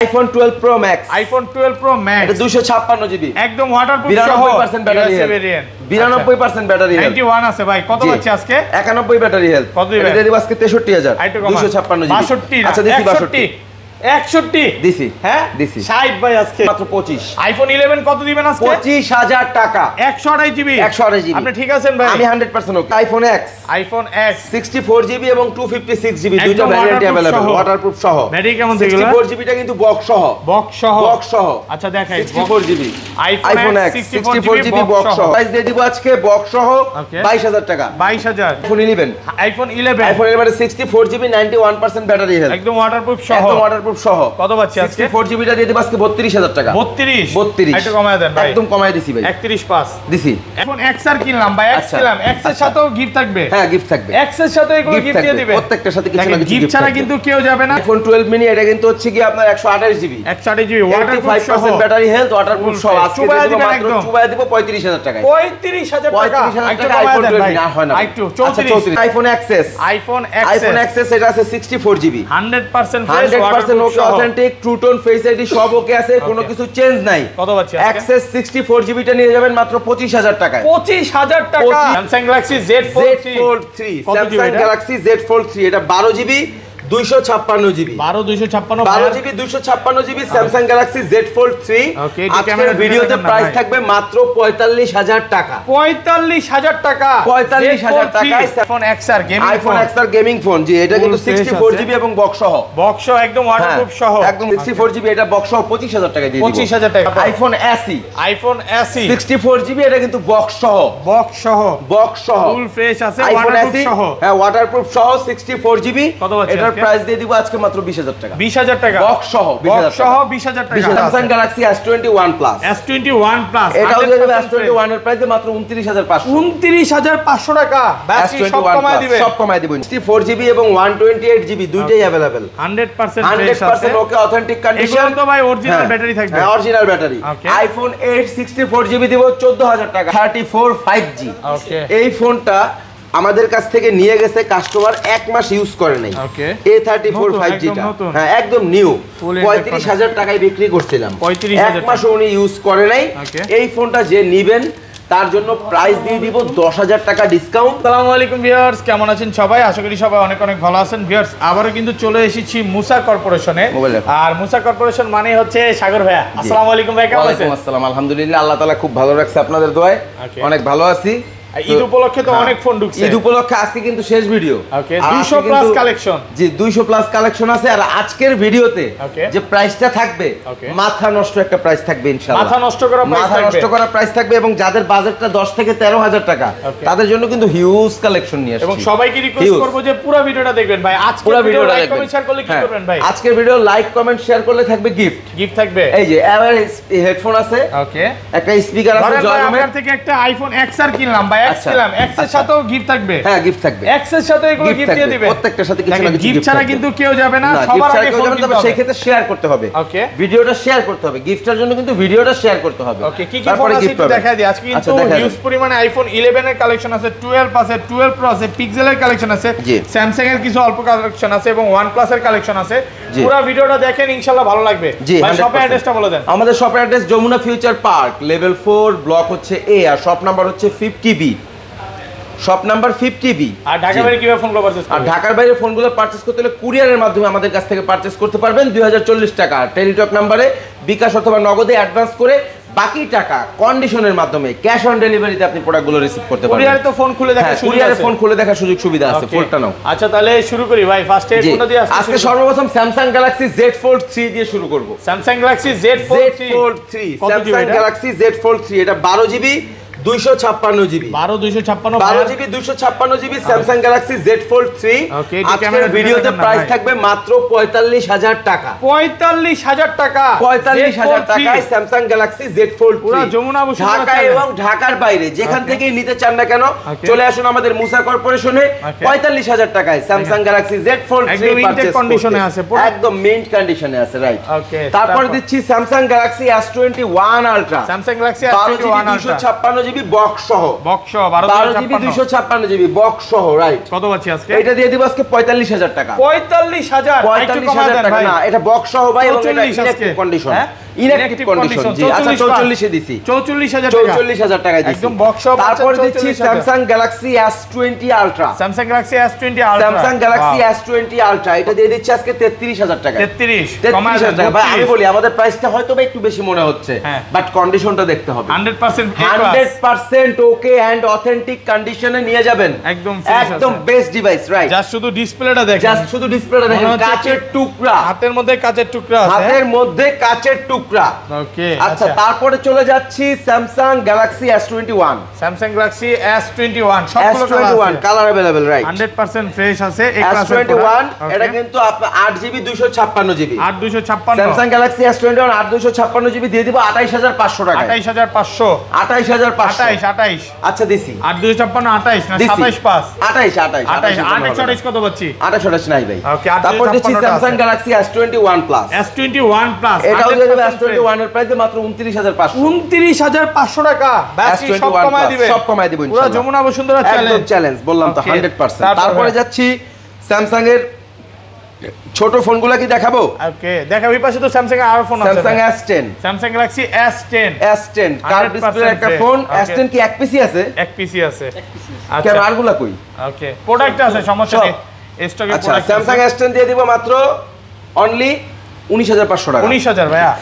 iPhone 12 Pro Max, iPhone 12 Pro Max এটা 256 GB, একদম waterproof সহ 92% ব্যাটারি হেলথ, 92% ব্যাটারি হেলথ, 91 আছে ভাই। কত পাচ্ছি আজকে? 91 ব্যাটারি হেলথ। কত দিবেন? এটা দেব আজকে 63000, 256 জিবি। 62 আচ্ছা দিছি 62, 61 দিছি, হ্যাঁ দিছি 60 ভাই আজকে মাত্র 25। iPhone 11 কত দিবেন আজকে? 25000 টাকা, 128 জিবি, 128 জিবি। আপনি ঠিক আছেন ভাই? আমি 100% ওকে। iPhone X, iPhone X 64 GB এবং 256 জিবি, দুটো একদম ভ্যারিয়েন্ট waterproof अवेलेबल, সহ। ওয়াটারপ্রুফ সহ। ব্যাটারি কেমন দেখলো? 64 জিবিটা কিন্তু বক্স সহ, বক্স সহ, বক্স সহ। আচ্ছা দেখাই 64 GB iPhone X 64 GB box সহ। প্রাইস দিয়ে দিব আজকে বক্স সহ 22000 টাকা। 22000। iPhone 11, iPhone 11 iPhone 11 64 GB 91% battery health, একদম ওয়াটারপ্রুফ সহ, একদম ওয়াটারপ্রুফ সহ। কত পাচ্ছি আজকে? 64 জিবিটা দিয়ে দিব আজকে 32000 টাকা। 32 একটু কমায় দেন ভাই, একদম কমায় দিছি ভাই, 31.5 দিছি। এখন X আর কিনলাম ভাই, X কিনলাম, X এর সাথেও গিফট থাকবে। হ্যাঁ গিফট থাকবে, X এর সাথে এগুলো গিফট দিয়ে দিবে, প্রত্যেকটার সাথে কিছু না কিছু গিফট ছাড়া কিন্তু কেউ যাবে না। iPhone 12 mini এটা কিন্তু হচ্ছে কি আপনার 128 জিবি, 128 জিবি ওয়াটারপ্রুফ সহ, 85% ব্যাটারি হেলথ, ওয়াটারপ্রুফ সহ। আজকে চুবায়া দিব দিবেন মাত্র একদম, চুবায়া দিব 35000 টাকায়। 35000 টাকা, 35000 একটু টাকা কমায় iPhone দেন 12 ভাই, mini আর হয় না একটু আচ্ছা 34 iPhone XS, iPhone iPhone XS এটা আছে 64 GB, 100% fresh 100% okay, authentic, true tone, face ID সব ওকে আছে, কোনো কিছু চেঞ্জ নাই। কত পাচ্ছি আজকে? XS 64 জিবিটা নিয়ে যাবেন মাত্র 25000 টাকায়। 25000 টাকা। Samsung Galaxy Z Fold 3 Samsung Galaxy Z Fold 3 এটা 12 GB 256 GB, 12 GB 256 GB Samsung Galaxy Z Fold 3। আজকের ভিডিওতে প্রাইস থাকবে মাত্র 45000 টাকা। 45000 টাকা, 45000 টাকায় iPhone XR gaming phone, iPhone XR gaming phone. জি এটা কিন্তু 64 জিবি এবং বক্স সহ, বক্স সহ একদম ওয়াটারপ্রুফ সহ, একদম 64 জিবি এটা বক্স সহ 25000 টাকায় দিয়ে দিব। 25000 টাকা। iPhone SE, iPhone SE 64 GB এটা কিন্তু বক্স সহ, বক্স সহ, বক্স সহ ফুল ফ্রেশ আছে, iPhone ওয়াটারপ্রুফ SE সহ, হ্যাঁ ওয়াটারপ্রুফ সহ 64 জিবি। কত পাচ্ছি এটার আজকে? প্রাইস দিয়ে দিব আজকে মাত্র 20000 টাকা। 20000 টাকা বক্স সহ, বক্স সহ 20000 টাকা। Samsung Galaxy S21 Plus, S21 Plus এটাও দিয়ে দেবে S21 এর প্রাইস মাত্র 29500, 29500 টাকা। বাকি সব কমায় দিবেন, সব কমায় দিবেন। 64 জিবি এবং 128 জিবি দুইটাই अवेलेबल, 100% ফ্রেশ আছে, 100% ওকে, অথেন্টিক কন্ডিশন। এগুলো তো ভাই অরিজিনাল ব্যাটারি থাকবে, হ্যাঁ অরিজিনাল ব্যাটারি। iPhone 8 64 জিবি দিব 14000 টাকা। 34 5G, ওকে, এই ফোনটা আমাদের কাছ থেকে নিয়ে গেছে কাস্টমার 1 মাস ইউজ করে নাই। ওকে, A34 5G টা হ্যাঁ একদম নিউ, 35000 টাকায় বিক্রি করছিলাম, 1 মাস উনি ইউজ করে নাই। এই ফোনটা যে নেবেন তার জন্য প্রাইস দিয়ে দিব 10000 টাকা ডিসকাউন্ট। আসসালামু আলাইকুম ভিউয়ার্স, কেমন আছেন সবাই? আশা করি সবাই অনেক অনেক ভালো আছেন। ভিউয়ার্স আবারো কিন্তু চলে এসেছি মুসা কর্পোরেশনে, আর মুসা কর্পোরেশন মানে হচ্ছে সাগর ভাইয়া। আসসালামু আলাইকুম ভাই, কেমন আছেন? ওয়ালাইকুম আসসালাম, আলহামদুলিল্লাহ, আল্লাহ তাআলা খুব ভালো রাখছে আপনাদের দোয়ায়, অনেক ভালো আছি। ঈদ উপলক্ষে তো অনেক ফোন ঢুকছে, ঈদ উপলক্ষে আজকে কিন্তু শেষ ভিডিও। ওকে, 200 প্লাস কালেকশন। জি 200 প্লাস কালেকশন আছে। আর আজকের ভিডিওতে যে প্রাইসটা থাকবে মাথা নষ্ট একটা প্রাইস থাকবে ইনশাআল্লাহ, মাথা নষ্ট করা প্রাইস থাকবে। এবং যাদের বাজেটটা 10 থেকে 13000 টাকা তাদের জন্য কিন্তু হিউজ কালেকশন নিয়ে আসছি। এবং সবাইকে রিকোয়েস্ট করব যে পুরো ভিডিওটা দেখবেন ভাই। আজকের ভিডিও লাইক কমেন্ট শেয়ার করলে কি করবেন ভাই? আজকের ভিডিও লাইক কমেন্ট শেয়ার করলে থাকবে গিফট থাকবে। এই যে এভার হেডফোন আছে, ওকে, একটা স্পিকার আছে, জয়মের থেকে একটা iPhone XR কিনলাম ভাই, X কিনলাম, X এর সাথেও গিফট থাকবে। হ্যাঁ গিফট থাকবে, X এর সাথে এগুলো গিফট দিয়ে দিবে, প্রত্যেকটার সাথে কিছু না কিছু গিফট ছাড়া কিন্তু কেউ যাবে না। সবার আগে ফোন দিতে হবে, সেই ক্ষেত্রে শেয়ার করতে হবে, ওকে, ভিডিওটা শেয়ার করতে হবে। গিফটের জন্য কিন্তু ভিডিওটা শেয়ার করতে হবে, ওকে। কি কি ফোন আছে একটু দেখাই দিই। আজকে কিন্তু হিউজ পরিমাণে iPhone 11 এর কালেকশন আছে, 12 আছে, 12 Pro আছে, Pixel এর কালেকশন আছে, Samsung এর কিছু অল্প কালেকশন আছে এবং OnePlus এর কালেকশন আছে। পুরো ভিডিওটা দেখেন, ইনশাআল্লাহ ভালো লাগবে। ভাই শপের অ্যাড্রেসটা বলে দেন। আমাদের শপের address Jamuna future park, level 4, block হচ্ছে A, আর শপ নাম্বার হচ্ছে 50B, শপ নাম্বার 50B। আর ঢাকার বাইরে কিভাবে ফোনগুলো পারচেজ করবেন? আর ঢাকার বাইরে ফোনগুলো পারচেজ করতে হলে কুরিয়ারের মাধ্যমে আমাদের কাছ থেকে পারচেজ করতে পারবেন 2040 টাকা। টেলিটক নম্বরে বিকাশ অথবা নগদে অ্যাডভান্স করে বাকি টাকা কন্ডিশনের মাধ্যমে ক্যাশ অন ডেলিভারিতে আপনি প্রোডাক্টগুলো রিসিভ করতে পারবেন। কুরিয়ারে তো ফোন খুলে দেখা সুবিধা আছে, কুরিয়ারে ফোন খুলে দেখার সুযোগ সুবিধা আছে, ফোনটা নাও। আচ্ছা তাহলে শুরু করি ভাই। ফার্স্টে কোনটা দিয়ে আসছে? আজকে সর্বপ্রথম Samsung Galaxy Z Fold 3 দিয়ে শুরু করব। Samsung Galaxy Z Fold 3, Samsung Galaxy Z Fold 3 এটা 12 GB 256 GB, 12 GB 256 GB Samsung Galaxy Z Fold 3। আজকের ভিডিওতে প্রাইস থাকবে মাত্র 45000 টাকা। 45000 টাকা, 45000 টাকায় Samsung Galaxy Z Fold 3 পুরো যমুনা বসে ঢাকা এবং ঢাকার বাইরে যেখান থেকেই নিতে চান না কেন চলে আসুন আমাদের মুসা কর্পোরেশনে। 45000 টাকায় Samsung Galaxy Z Fold 3 purchase কন্ডিশনে আছে, একদম মিন্ট কন্ডিশনে আছে, রাইট। তারপর দিচ্ছি Samsung Galaxy S21 Ultra, Samsung Galaxy S21 Ultra 256 GB GB box সহ, 12 জিবি 256 জিবি বক্স সহ, রাইট। কত পাচ্ছি আজকে? এটা দিয়ে দিব আজকে 45000 টাকা। 45000 টাকা না, এটা বক্স সহ ভাই, এবং এটা ইনঅ্যাক্টিভ কন্ডিশন, ইনঅ্যাক্টিভ কন্ডিশন। জি আচ্ছা 44 এ দিছি, 44000 টাকা দিছি একদম বক্স সহ। তারপর দিচ্ছি Samsung Galaxy S20 ultra, Samsung Galaxy S20 ultra, Samsung Galaxy S20 ultra, এটা দিয়ে দিচ্ছি আজকে 33000 টাকা। 33000 টাকা ভাই। আমি বলি আমাদের প্রাইসটা হয়তো বা একটু বেশি মনে হচ্ছে, বাট কন্ডিশনটা দেখতে হবে। 100% ওকে এন্ড অথেন্টিক কন্ডিশনে নিয়ে যাবেন, একদম বেস্ট ডিভাইস, রাইট। জাস্ট শুধু ডিসপ্লেটা দেখেন, জাস্ট শুধু ডিসপ্লেটা দেখেন, কাচের টুকরা, হাতের মধ্যে কাচের টুকরা আছে, হাতের মধ্যে কাচের টুকরা। ওকে আচ্ছা তারপরে চলে যাচ্ছি Samsung Galaxy S21, Samsung Galaxy S21 সবগুলো কালার अवेलेबल, রাইট। 100% ফ্রেশ আছে। S21 এটা কিন্তু আপনার 8GB 256GB, 8256 Samsung Galaxy S21 8256GB দিয়ে দিব 28500 টাকা। 28500 28500 আচ্ছা দিছি। 8256 28 না 27 কত পাচ্ছি? 28 নাই ভাই। ওকে তারপর দিচ্ছি Samsung Galaxy S21 plus, S21 plus এটাও দিয়ে দেবে S21 এর প্রাইস মাত্র 29500, 29500 টাকা। ব্যাটারি সব কমায় দিবে, সব কমায় দিব পুরো ইনশাআল্লাহ। যমুনা বসুন্ধরা চ্যালেঞ্জ বললাম তো 100%। তারপরে যাচ্ছি স্যামসাং এর ছোট ফোনগুলো কি দেখাবো? ওকে দেখা, ওই পাশে তো স্যামসাং এর আরো ফোন আছে, Samsung S10, Samsung Galaxy S10 curve display একটা ফোন। S10 কি এক পিসি আছে? এক পিসি আছে। আচ্ছা আরগুলা কই? ওকে প্রোডাক্ট আছে, সমস্যা নেই, স্টকে আচ্ছা প্রোডাক্ট। স্যামসাং S10 দিয়ে দিব মাত্র অনলি 19500 টাকা। 19000 ভাইয়া,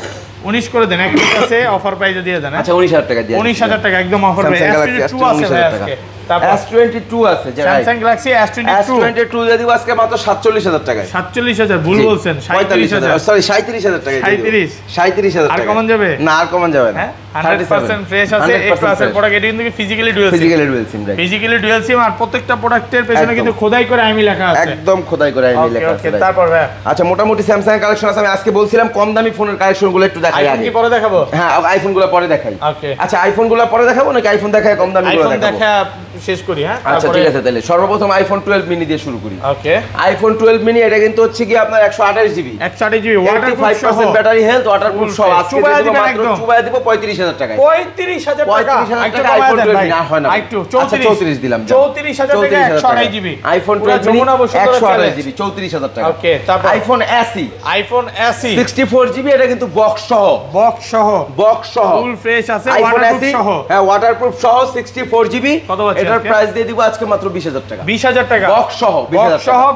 19 করে দেন, এক পিস আছে অফার প্রাইসে দিয়ে দেন। আচ্ছা 19000 টাকা দিয়ে 19000 টাকা একদম অফার প্রাইস। S22 আছে ভাই আজকে। তারপর S22 আছে, স্যামসাং গ্যালাক্সি S22 দিয়ে দিব আজকে মাত্র 47000 টাকায়। 47000 ভুল বলছেন, 37000 সরি 37000 টাকা। 37000 টাকা। আর কমন যাবে না, আর কমন যাবে না। 100% ফ্রেশ আছে। A ক্লাসের প্রোডাক্ট, এটা কিন্তু physically dual SIM, physically dual SIM. আর প্রত্যেকটা প্রোডাক্টের পেছনে কিন্তু খোদাই করে আইমি লেখা আছে, একদম খোদাই করে আইমি লেখা আছে। ওকে তারপর ভাই আচ্ছা মোটামুটি স্যামসাং এর কালেকশন আছে। আমি আজকে বলছিলাম কম দামি ফোনের কালেকশনগুলো একটু দেখাই আগে, কি পরে দেখাবো? হ্যাঁ আইফোনগুলো পরে দেখাই। ওকে আচ্ছা আইফোনগুলো পরে দেখাবো নাকি আইফোন দেখায় কম দামিগুলো আইফোন দেখাবো? দেখা শেষ করি। হ্যাঁ আচ্ছা ঠিক আছে, তাহলে সর্বপ্রথম আইফোন 12 মিনি দিয়ে শুরু করি। ওকে আইফোন 12 মিনি এটা কিন্তু হচ্ছে কি আপনার 128GB, 128GB ওয়াটারপ্রুফ সহ, 85% ব্যাটারি হেলথ, ওয়াটারপ্রুফ সহ। আজকে দিব মাত্র চুবায় দিব 35000 টাকা। 35000 টাকা আইফোন 12 মিনি আর হয় না, একটু 34 দিলাম। 34000 টাকা 128GB আইফোন 12 মিনি 128GB 34000 টাকা। ওকে তারপর iPhone SE, iPhone SE 64GB, এটা কিন্তু বক্স সহ, ফুল ফ্রেশ আছে, আইফোন ওয়াটারপ্রুফ SE সহ। হ্যাঁ ওয়াটারপ্রুফ সহ 64GB। কত পাচ্ছি এটার আজকে? প্রাইস দিয়ে দিব আজকে মাত্র 20000 টাকা। 20000 টাকা বক্স সহ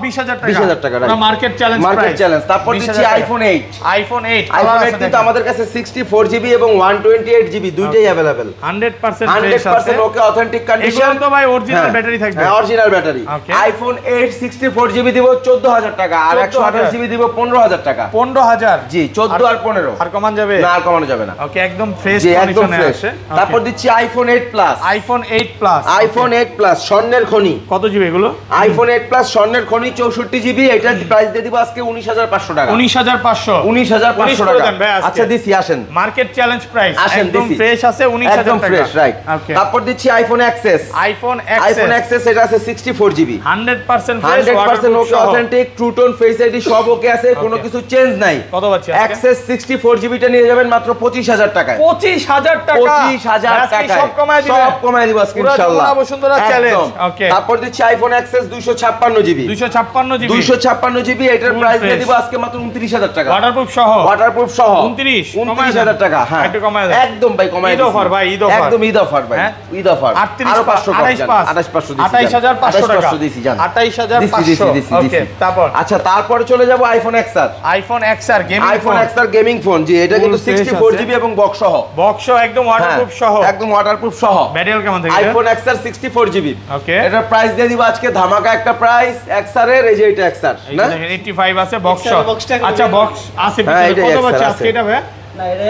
20000 টাকা। 20000 টাকা, রাইট। Market challenge price. তারপর দিচ্ছি আইফোন 8। আইফোন 8 কিন্তু আমাদের কাছে 64GB এবং 128GB দুইটাই अवेलेबल। 100% okay authentic condition. এগুলো তো ভাই অরিজিনাল ব্যাটারি থাকবে। হ্যাঁ অরিজিনাল ব্যাটারি। আইফোন 8 64GB দিব 14000 টাকা, আর 128GB দিব 15000 টাকা। 15000 জি 14 আর 15 আর কমান যাবে না, আর কমানো যাবে না। ওকে একদম ফ্রেশ কন্ডিশনে আছে। তারপর দিচ্ছি iPhone 8 plus. IPhone 8 plus, iPhone 8 plus স্বর্ণের খনি। কত জিবি এগুলো? আইফোন 8 প্লাস স্বর্ণের খনি 64GB, এটার প্রাইস দিয়ে দিব আজকে 19500 টাকা। 19500 19500 টাকা। আচ্ছা দিছি, আসেন মার্কেট চ্যালেঞ্জ প্রাইস, একদম ফ্রেশ আছে 19000 একদম টাকা। Fresh, right. তারপর দিচ্ছি আইফোন এক্সএস। আইফোন এক্সএস এটা আছে 64GB, 100% fresh, 100% okay authentic, true tone, face ID সব ওকে আছে, কোনো কিছু চেঞ্জ নাই। কত পাচ্ছি আজকে? এক্সএস 64GB টা নিয়ে যাবেন মাত্র 25000 টাকায়। 25000 টাকা, 25000 টাকায় সব কমায় দিবেন, সব কমায় দিব আজকে ইনশাআল্লাহ। পুরো বসুন্ধরা চ্যালেঞ্জ। ওকে তারপর দিচ্ছি আইফোন এক্সএস 256GB, 256GB, এটার প্রাইস দিয়ে দিব আজকে মাত্র 29000 টাকা। ওয়াটারপ্রুফ সহ 29000 টাকা। হ্যাঁ একটু কমায় দেন, একদম ভাই কমায় ঈদ অফার ভাই, ঈদ অফার, একদম ঈদ অফার ভাই, ঈদ অফার। আরো 500 28500 দিছি, 28500 দিছি জান, 28500। ওকে তারপর আচ্ছা তারপরে চলে যাব iPhone XR। IPhone XR gaming, iPhone XR gaming phone. জি এটা কিন্তু 64GB এবং বক্স সহ, একদম ওয়াটারপ্রুফ সহ, একদম ওয়াটারপ্রুফ সহ। ব্যাটারি কেমন থাকে? IPhone XR 64GB। ওকে এটার প্রাইস দিয়ে দিব আজকে ধামাকা একটা প্রাইস XR এর, এই যে এটা XR না 85 আছে বক্স সহ। আচ্ছা বক্স আছে ভিতরে, কত পাচ্ছি আজকে এটা ভাই? না এটা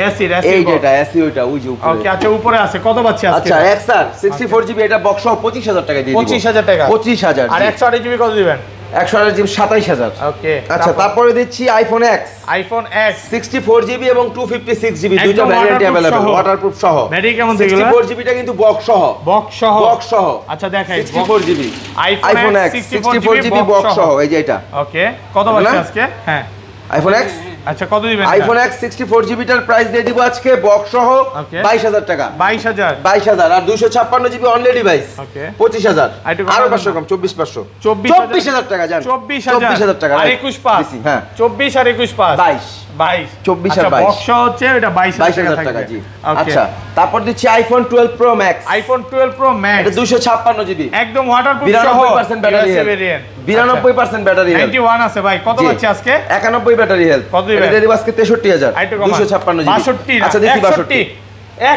এসি এই যেটা এসি ওইটা ওই যে উপরে। ওকে আচ্ছা উপরে আছে, কত পাচ্ছি আজকে? আচ্ছা XR 64GB, এটা বক্স সহ 25000 টাকা দিয়ে দিব। 25000 টাকা, 25000। আর 128GB কত দিবেন? 128GB 27000। ওকে আচ্ছা তারপরে দিচ্ছি iPhone X। IPhone X 64GB এবং 256GB দুইটা ভ্যারিয়েন্ট अवेलेबल, ওয়াটারপ্রুফ সহ। ব্যাটারি কেমন থাকে? 64GB টা কিন্তু বক্স সহ। আচ্ছা দেখাই 64GB iPhone X 64GB box সহ, এই যে এটা। ওকে কত পাচ্ছি আজকে? হ্যাঁ আইফোন X আচ্ছা কত দিবেন আইফোন X 64GB টার প্রাইস দিয়ে দিব আজকে বক্স সহ 22000 টাকা। 22000 আর 256GB অনলি ডিভাইস 25000 আরো 500 কম 24500 24000 টাকা জান 24000 টাকা আর 215 হ্যাঁ 24 আর 25 22 24 আর 22 বক্স হচ্ছে এটা 22000 টাকা জি। আচ্ছা তারপর দিচ্ছি iPhone 12 pro max. IPhone 12 pro max এটা 256GB একদম ওয়াটারপ্রুফ সহ 92% ব্যাটারি হেলথ 92% ব্যাটারি হেলথ 91 আছে ভাই কত পাচ্ছি আজকে 91 ব্যাটারি হেলথ কত দিবেন এটা দিয়ে দিব আজকে 63000 256GB 62 আচ্ছা দিছি 62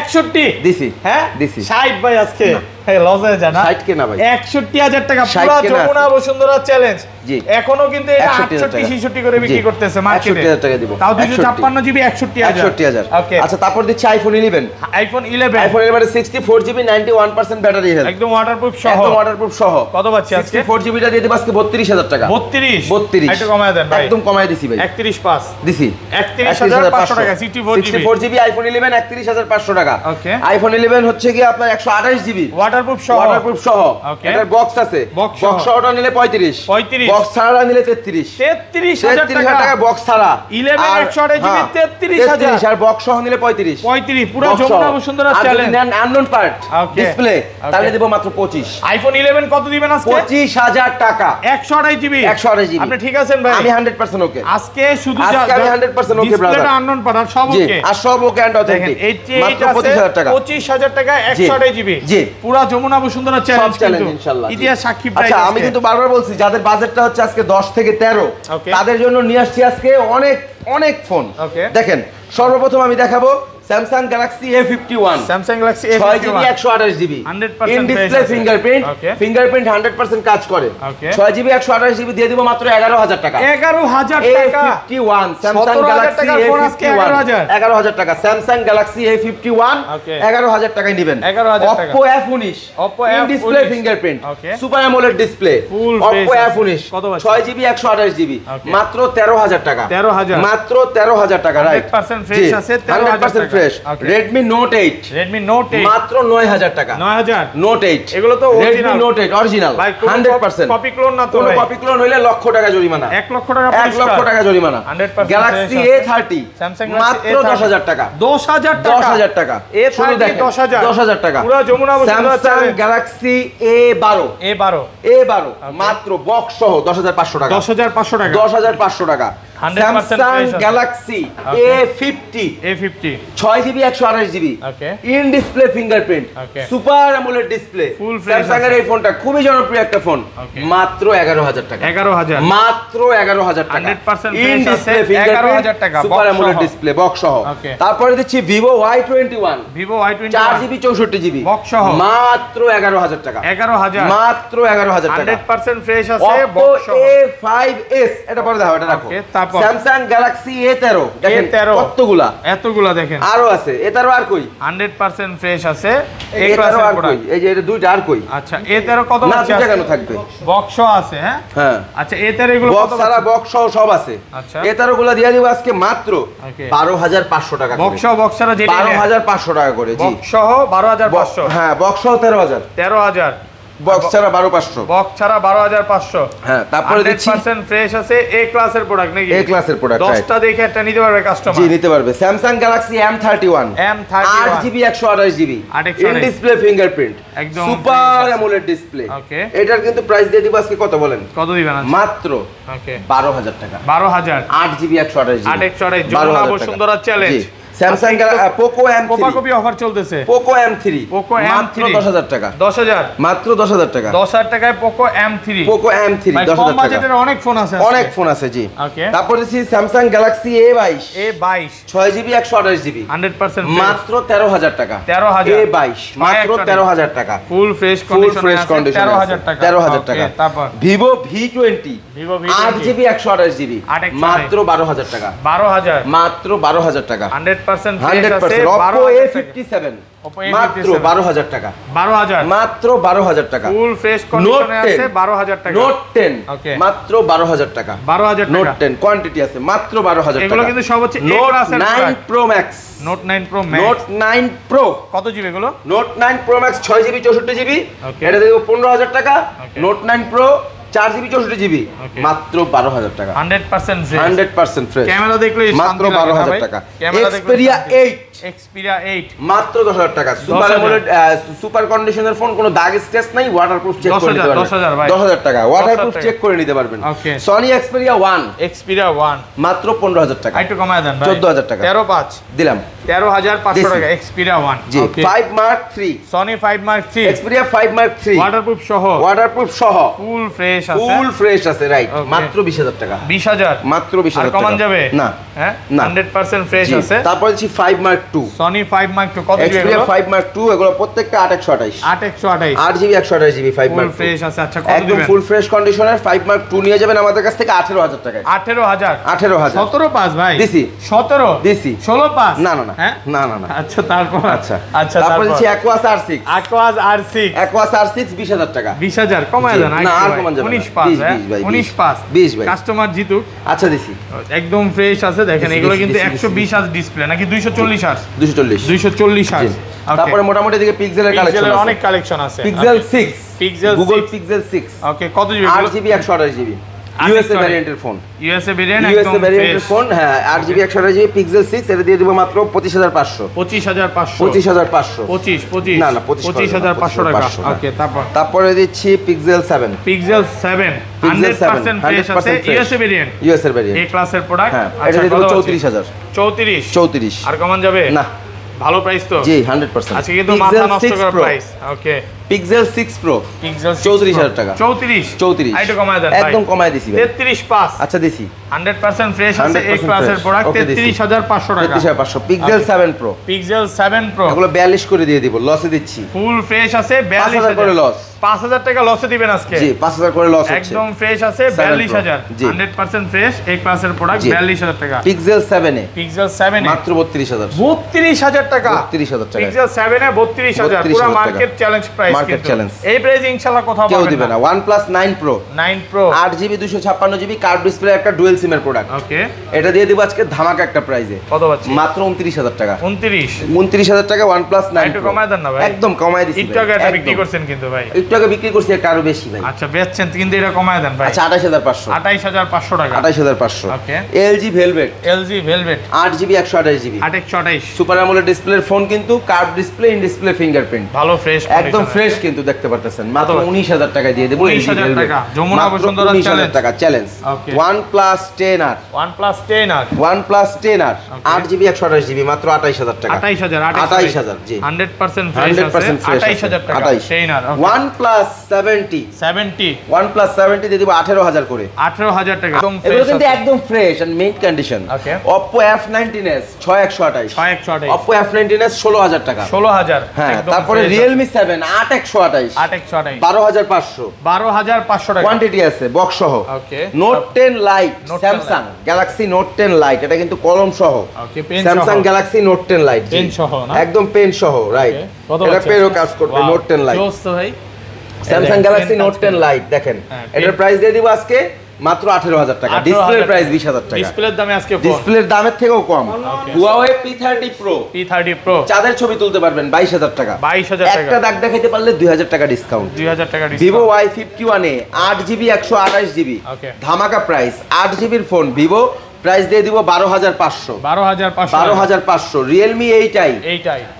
61 দিছি হ্যাঁ দিছি 60 ভাই আজকে হ্যাঁ লস হয়ে যায় না 60 কে না ভাই 61000 টাকা পুরো যমুনা বসুন্ধরা চ্যালেঞ্জ জি এখনো কিন্তু এটা 68 66 করে বিক্রি করতেছে মার্কেটে 61000 টাকা দিব তাও 256GB 61000 ওকে আচ্ছা তারপর দিচ্ছি iPhone 11 iPhone 11 iPhone 11 64GB 91% battery health একদম ওয়াটারপ্রুফ সহ একদম ওয়াটারপ্রুফ সহ কত পাচ্ছি আজকে 64GB টা দিয়ে দিব আজকে 32000 টাকা 32 একটু কমায় দেন ভাই একদম কমায় দিছি ভাই 31.5 দিছি 31500 টাকা 64GB আইফোন 11 31500 টাকা ওকে আইফোন 11 হচ্ছে কি আপনার 128GB ওয়াটারপ্রুফ সহ এটার বক্স আছে বক্স সহটা নিলে 35 বক্স ছাড়া নিলে 33000 টাকা বক্স ছাড়া 11 128GB 33000 আর বক্স সহ নিলে 35 পুরো যমুনা বসুন্ধরা চ্যালেঞ্জ আর আননোন পার্ট ডিসপ্লে তাহলে দেব মাত্র 25 আইফোন 11 কত দিবেন আজকে 25000 টাকা 128GB আপনি ঠিক আছেন ভাই আমি 100% ওকে আজকে শুধু আজকে আমি 100% ওকে ব্রাদার ডিসপ্লেটা আননোন পার্ট সব ওকে আর সব ওকে এন্ড অথেন্টিক মাত্র 25000 টাকা 25000 টাকা 128GB জি পুরো যমুনা বসুন্ধরা চ্যালেঞ্জ কিন্তু ইনশাআল্লাহ ইতিহাস সাক্ষী প্রাইস আচ্ছা আমি কিন্তু বারবার বলছি যাদের বাজেটটা হচ্ছে আজকে 10 থেকে 13 তাদের জন্য নিয়ে আসছি আজকে অনেক অনেক ফোন দেখেন সর্বপ্রথম আমি দেখাবো Samsung Galaxy A51 Samsung Galaxy A51 6GB 128GB 100% in display fingerprint 100% কাজ করে 6GB 128GB দিয়ে দিব মাত্র 11000 টাকা 11000 টাকা A51 Samsung Galaxy A51 11000 টাকা Samsung Galaxy A51 11000 টাকায় নেবেন Oppo F19 in display fingerprint super AMOLED display Oppo F19 6GB 128GB মাত্র 13000 টাকা মাত্র 13000 টাকা রাইট 100% ফ্রেশ আছে 13000 ফ্রেশ Redmi Note 8 মাত্র 9000 টাকা 9000 Note 8 এগুলো তো Redmi Note 8 original 100% copy clone না তো ভাই কপি ক্লোন হইলে লক্ষ টাকা জরিমানা 1 লক্ষ টাকা 1 লক্ষ টাকা জরিমানা 100% Galaxy A30 Samsung মাত্র 10000 টাকা 10000 টাকা A30 10000 টাকা পুরো Jamuna Bashundhara Samsung Galaxy A12 মাত্র বক্স সহ 10500 টাকা 10500 টাকা Samsung Galaxy A50 6GB 128GB in display fingerprint super AMOLED display Samsung এর এই ফোনটা খুবই জনপ্রিয় একটা ফোন মাত্র 11000 টাকা মাত্র 11000 টাকা 100% in display fingerprint super AMOLED display box সহ তারপরে দিচ্ছি Vivo Y21 4GB 64GB box সহ মাত্র 11000 টাকা মাত্র 11000 টাকা 100% ফ্রেশ আছে বক্স সহ A5s এটা পরে দাও এটা রাখো Samsung Galaxy A13 দেখেন এতগুলা দেখেন আরো আছে A13 আর কই 100% ফ্রেশ আছে এই ক্লাসের প্রোডাক্ট এই যে এটা দুইটা আর কই আচ্ছা A13 কত আছে না কেন থাকবে বক্স আছে হ্যাঁ আচ্ছা A13 এগুলো কত সারা বক্স সব আছে আচ্ছা A13 গুলো দিয়ে দিব আজকে মাত্র 12500 টাকা করে বক্স ছাড়া যেটা 12500 টাকা করে জি বক্স সহ 12500 হ্যাঁ বক্স সহ 13000 বক্স ছাড়া 12500 হ্যাঁ তারপরে দিচ্ছি 100% ফ্রেশ আছে এ ক্লাসের প্রোডাক্ট নাকি এ ক্লাসের প্রোডাক্ট 10টা দেখে একটা নিতে পারবে কাস্টমার জি নিতে পারবে Samsung Galaxy M31 8GB 128GB in display fingerprint একদম সুপার অ্যামোলেড ডিসপ্লে এটার কিন্তু প্রাইস দিয়ে দিব আজকে কত বলেন কত দিবেন মাত্র 12000 টাকা 12000 8GB 128GB 128 Jamuna Bashundhara challenge Samsung Poco M3 Copa offer চলতেছে Poco M3 মাত্র 10000 টাকা 10000 মাত্র 10000 টাকা 10000 টাকায় Poco M3 10000 টাকা কম বাজেটের অনেক ফোন আছে জি তারপর দিছি Samsung Galaxy A22 6GB 128GB 100% মাত্র 13000 টাকা A22 মাত্র 13000 টাকা ফুল ফ্রেশ কন্ডিশন 13000 টাকা তারপর Vivo V20 8GB 128GB মাত্র 12000 টাকা 12000 মাত্র 12000 টাকা 100% ফ্রেশ আছে Oppo A57 মাত্র 12000 টাকা 12000 মাত্র 12000 টাকা ফুল ফ্রেশ কন্ডিশনে আছে 12000 টাকা Note 10 মাত্র 12000 টাকা 12000 টাকা Note 10 কোয়ান্টিটি আছে মাত্র 12000 টাকা এগুলো কিন্তু সব হচ্ছে এ ক্লাসের Note 9 Pro Max Note 9 Pro Max Note 9 Pro কত জিবি এগুলো Note 9 Pro Max 6GB 64GB এটা দেব 15000 টাকা Note 9 Pro 4GB 64GB মাত্র 12000 টাকা 100% ফ্রেশ 100% ফ্রেশ ক্যামেরা দেখলে মাত্র 12000 টাকা Xperia 8 মাত্র 10000 টাকা সুপার অ্যামোলেড সুপার কন্ডিশনের ফোন কোনো দাগ স্ক্র্যাচ নাই ওয়াটারপ্রুফ চেক করে নিতে পারবেন 10000 টাকা ওয়াটারপ্রুফ চেক করে নিতে পারবেন Sony Xperia 1 মাত্র 15000 টাকা একটু কমায় দেন ভাই 14000 টাকা 13.5 দিলাম 13500 টাকা Xperia 1 জি 5 Mark 3 Sony 5 Mark 3 Xperia 5 Mark 3 waterproof সহ ফুল ফ্রেশ আছে রাইট মাত্র 20000 টাকা 20000 মাত্র 20000 টাকা কমান যাবে না হ্যাঁ 100% ফ্রেশ আছে তারপর হচ্ছে 5 Mark 2 Sony 5 Mark 2 কত জিবি Xperia 5 Mark 2 এগুলো প্রত্যেকটা 8128 8GB 128GB 5 Mark 2 full fresh আছে আচ্ছা কত একদম দিবেন ফুল ফ্রেশ কন্ডিশনের 5 Mark 2 নিয়ে যাবেন আমাদের কাছ থেকে 18000 টাকায় 18000 17.5 ভাই দিছি 17 দিছি 16.5 না হ্যাঁ না আচ্ছা তারপর আচ্ছা তারপর হচ্ছে Aquas R6 20000 টাকা 20000 কমায় দেন না আর কমান যাবে 19.5 ভাই কাস্টমার জিতুক আচ্ছা দিছি একদম ফ্রেশ আছে দেখেন এগুলো কিন্তু 120 হার্জ ডিসপ্লে নাকি 240 হার্জ 240 হার্জ তারপরে মোটামুটি দিকে পিক্সেলের কালেকশন আছে অনেক কালেকশন আছে পিক্সেল 6 গুগল পিক্সেল 6 ওকে কত জিবি 8GB 128GB ইউএসএ ভ্যারিয়েন্টের ফোন ইউএসএ ভ্যারিয়েন্টের ফোন হ্যাঁ 8GB 128GB পিক্সেল 6 এটা দিয়ে দিব মাত্র 25500 25 না 25500 টাকা ওকে তারপরে দিচ্ছি পিক্সেল 7 100% ফ্রেশ আছে ইউএসএ ভ্যারিয়েন্ট এ ক্লাসের প্রোডাক্ট এটা দিয়ে দিব 34000 34 আর কমান যাবে না ভালো প্রাইস তো জি 100% আজকে কিন্তু মাথা নষ্ট করার প্রাইস ওকে পিক্সেল 6 Pro 34000 টাকা 34 আইটো কমায় দেন ভাই একদম কমায় দিছি 33.5 আচ্ছা দিছি 100% ফ্রেশ আছে এই ক্লাসের প্রোডাক্ট 33500 টাকা 33500 পিক্সেল 7 Pro এগুলো 42 করে দিয়ে দিব লসে দিচ্ছি ফুল ফ্রেশ আছে 42000 করে লস 5000 টাকা লসে দিবেন আজকে জি 5000 করে লস হচ্ছে একদম ফ্রেশ আছে 42000 100% ফ্রেশ এই ক্লাসের প্রোডাক্ট 42000 টাকা পিক্সেল 7 এ মাত্র 32000 টাকা 32000 টাকা পিক্সেল 7 এ 32000 পুরো মার্কেট চ্যালেঞ্জ প্রাইস কিন্তু এই প্রাইস ইনশাআল্লাহ কোথাও পাবেন না কেউ দিবে না OnePlus 9 Pro 8GB 256GB curve display একটা ডুয়াল সিমের প্রোডাক্ট ওকে এটা দিয়ে দিব আজকে ধামাকা একটা প্রাইসে কত পাচ্ছি মাত্র 29000 টাকা 29000 টাকা OnePlus 9 একটু কমায় দেন না ভাই একদম কমায় দিছি একটু আগে এটা বিক্রি করছেন কিন্তু ভাই একটু আগে বিক্রি করছি একটা আরো বেশি ভাই আচ্ছা বেচছেন কিন্তু এটা কমায় দেন ভাই আচ্ছা 28500 টাকা 28500 ওকে LG Velvet 8GB 128GB 828 super AMOLED ডিসপ্লের ফোন কিন্তু curve display in display fingerprint ভালো ফ্রেশ একদম ফ্রেশ কিন্তু দেখতে পারতেছেন মাত্র 19000 টাকা দিয়ে দেব 19000 টাকা Jamuna Bashundhara challenge OnePlus 10R 8GB 128GB মাত্র 28000 টাকা 28000 জি 100% ফ্রেশ আছে 28000 টাকা 10R OnePlus 70 OnePlus 70 দিয়ে দেব 18000 করে 18000 টাকা একদম ফ্রেশ কিন্তু একদম fresh and main condition Oppo F19s 6128 Oppo F19s 16000 টাকা 16000 হ্যাঁ তারপরে Realme 7 8128 12500 টাকা কোয়ান্টিটি আছে বক্স সহ ওকে Note 10 Lite Samsung Galaxy Note 10 Lite এটা কিন্তু কলম সহ ওকে পেন সহ Samsung Galaxy Note 10 Lite pen সহ না একদম পেন সহ রাইট এটা পেরও কাজ করবে Note 10 Lite দোস্ত ভাই Samsung Galaxy Note 10 Lite দেখেন এটার প্রাইস দিয়ে দিব আজকে মাত্র 18000 টাকা ডিসপ্লের প্রাইস 20000 টাকা ডিসপ্লের দামে আজকে ডিসপ্লের দামের থেকেও কম Huawei P30 Pro চাঁদের ছবি তুলতে পারবেন 22000 টাকা একটা দাগ দেখাইতে পারলে 2000 টাকা ডিসকাউন্ট Vivo Y51 এ 8GB 128GB ধামাকা প্রাইস 8GB এর ফোন Vivo প্রাইস দিয়ে দিব 12500 Realme 8i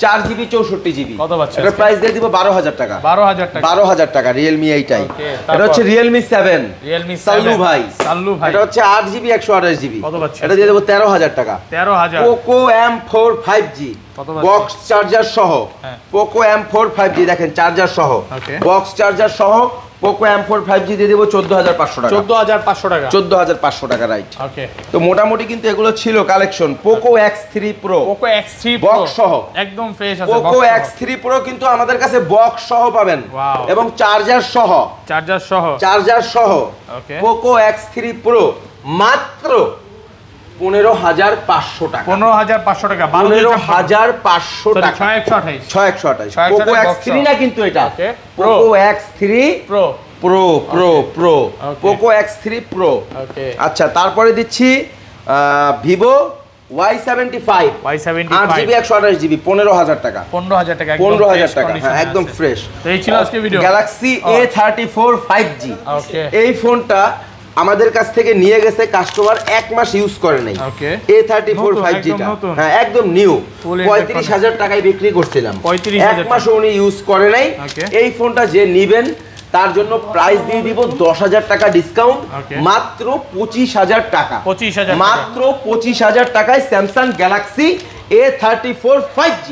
4GB 64GB কত পাচ্ছেন এটা প্রাইস দিয়ে দিব 12000 টাকা 12000 টাকা Realme 8i এটা হচ্ছে Realme 7 সাল্লু ভাই এটা হচ্ছে 8GB 128GB কত পাচ্ছেন এটা দিয়ে দেব 13000 টাকা 13000 Poco M4 5G box charger সহ Poco M4 5G দেখেন চার্জার সহ বক্স চার্জার সহ Poco M4 5G দিয়ে দেব 14500 টাকা 14500 টাকা রাইট ওকে তো মোটামুটি কিন্তু এগুলো ছিল collection Poco X3 Pro box সহ একদম ফ্রেশ আছে Poco X3 Pro কিন্তু আমাদের কাছে বক্স সহ পাবেন এবং চার্জার সহ ওকে Poco X3 Pro মাত্র 15500 টাকা 15500 টাকা 15500 টাকা 6128 Poco X3 না কিন্তু এটা Poco X3 Pro Poco X3 Pro ওকে আচ্ছা তারপরে দিচ্ছি Vivo Y75 Y75 8GB 128GB 15000 টাকা 15000 টাকা 15000 টাকা হ্যাঁ একদম ফ্রেশ। তো এই ছিল আজকে ভিডিও Galaxy A34 5G ওকে এই ফোনটা আমাদের কাছ থেকে নিয়ে গেছে কাস্টমার 1 মাস ইউজ করে নাই। ওকে A34 5G টা হ্যাঁ একদম নিউ 35000 টাকায় বিক্রি করছিলাম 1 মাস উনি ইউজ করে নাই। এই ফোনটা যে নেবেন তার জন্য প্রাইস দিয়ে দিব 10000 টাকা ডিসকাউন্ট মাত্র 25000 টাকা মাত্র 25000 টাকায় স্যামসাং গ্যালাক্সি A34 5G